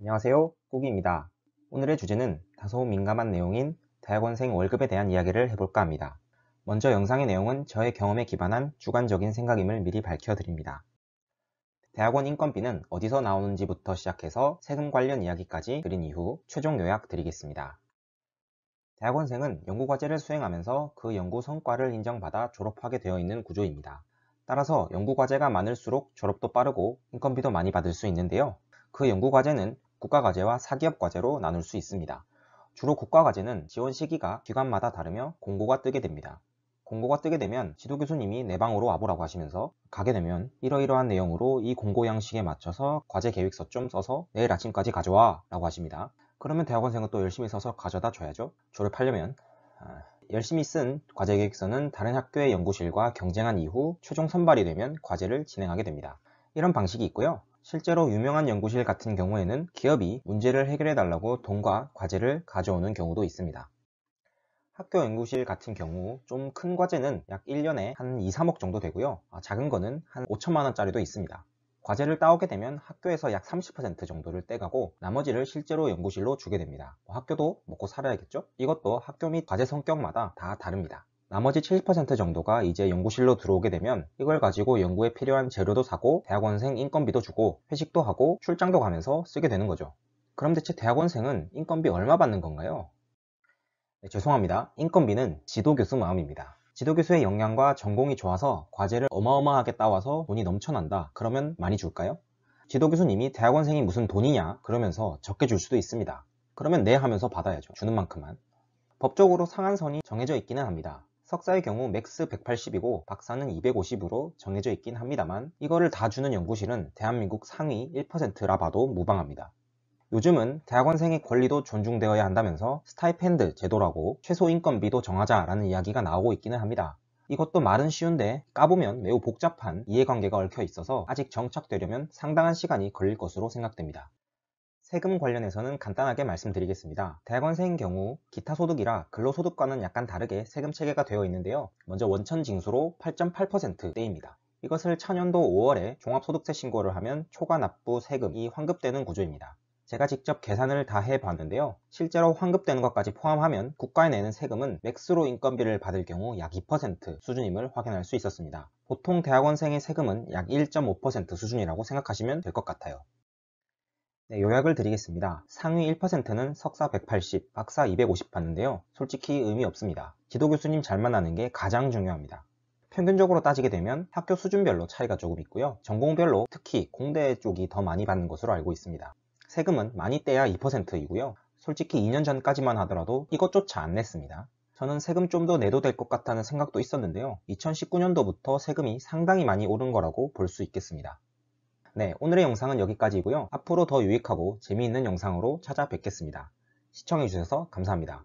안녕하세요, 꾸기입니다. 오늘의 주제는 다소 민감한 내용인 대학원생 월급에 대한 이야기를 해볼까 합니다. 먼저 영상의 내용은 저의 경험에 기반한 주관적인 생각임을 미리 밝혀드립니다. 대학원 인건비는 어디서 나오는지부터 시작해서 세금 관련 이야기까지 드린 이후 최종 요약 드리겠습니다. 대학원생은 연구과제를 수행하면서 그 연구 성과를 인정받아 졸업하게 되어 있는 구조입니다. 따라서 연구과제가 많을수록 졸업도 빠르고 인건비도 많이 받을 수 있는데요. 그 연구과제는 국가과제와 사기업과제로 나눌 수 있습니다. 주로 국가과제는 지원 시기가 기관마다 다르며 공고가 뜨게 됩니다. 공고가 뜨게 되면 지도교수님이 내 방으로 와보라고 하시면서 가게 되면 이러이러한 내용으로 이 공고 양식에 맞춰서 과제 계획서 좀 써서 내일 아침까지 가져와 라고 하십니다. 그러면 대학원생은 또 열심히 써서 가져다 줘야죠. 졸업하려면. 열심히 쓴 과제 계획서는 다른 학교의 연구실과 경쟁한 이후 최종 선발이 되면 과제를 진행하게 됩니다. 이런 방식이 있고요. 실제로 유명한 연구실 같은 경우에는 기업이 문제를 해결해 달라고 돈과 과제를 가져오는 경우도 있습니다. 학교 연구실 같은 경우 좀 큰 과제는 약 1년에 한 2, 3억 정도 되고요. 작은 거는 한 5천만 원짜리도 있습니다. 과제를 따오게 되면 학교에서 약 30% 정도를 떼가고 나머지를 실제로 연구실로 주게 됩니다. 학교도 먹고 살아야겠죠? 이것도 학교 및 과제 성격마다 다 다릅니다. 나머지 70% 정도가 이제 연구실로 들어오게 되면 이걸 가지고 연구에 필요한 재료도 사고 대학원생 인건비도 주고 회식도 하고 출장도 가면서 쓰게 되는 거죠. 그럼 대체 대학원생은 인건비 얼마 받는 건가요? 네, 죄송합니다. 인건비는 지도교수 마음입니다. 지도교수의 역량과 전공이 좋아서 과제를 어마어마하게 따와서 돈이 넘쳐난다. 그러면 많이 줄까요? 지도교수님이 대학원생이 무슨 돈이냐 그러면서 적게 줄 수도 있습니다. 그러면 네 하면서 받아야죠. 주는 만큼만. 법적으로 상한선이 정해져 있기는 합니다. 석사의 경우 맥스 180이고 박사는 250으로 정해져 있긴 합니다만 이거를 다 주는 연구실은 대한민국 상위 1%라 봐도 무방합니다. 요즘은 대학원생의 권리도 존중되어야 한다면서 스타이펜드 제도라고 최소 인건비도 정하자라는 이야기가 나오고 있기는 합니다. 이것도 말은 쉬운데 까보면 매우 복잡한 이해관계가 얽혀 있어서 아직 정착되려면 상당한 시간이 걸릴 것으로 생각됩니다. 세금 관련해서는 간단하게 말씀드리겠습니다. 대학원생인 경우 기타 소득이라 근로소득과는 약간 다르게 세금 체계가 되어 있는데요. 먼저 원천징수로 8.8%대입니다. 이것을 차년도 5월에 종합소득세 신고를 하면 초과 납부 세금이 환급되는 구조입니다. 제가 직접 계산을 다 해봤는데요. 실제로 환급되는 것까지 포함하면 국가에 내는 세금은 맥스로 인건비를 받을 경우 약 2% 수준임을 확인할 수 있었습니다. 보통 대학원생의 세금은 약 1.5% 수준이라고 생각하시면 될 것 같아요. 네, 요약을 드리겠습니다. 상위 1%는 석사 180, 박사 250 받는데요. 솔직히 의미 없습니다. 지도교수님 잘 만나는 게 가장 중요합니다. 평균적으로 따지게 되면 학교 수준별로 차이가 조금 있고요. 전공별로 특히 공대 쪽이 더 많이 받는 것으로 알고 있습니다. 세금은 많이 떼야 2%이고요. 솔직히 2년 전까지만 하더라도 이것조차 안 냈습니다. 저는 세금 좀 더 내도 될 것 같다는 생각도 있었는데요. 2019년도부터 세금이 상당히 많이 오른 거라고 볼 수 있겠습니다. 네, 오늘의 영상은 여기까지이고요. 앞으로 더 유익하고 재미있는 영상으로 찾아뵙겠습니다. 시청해주셔서 감사합니다.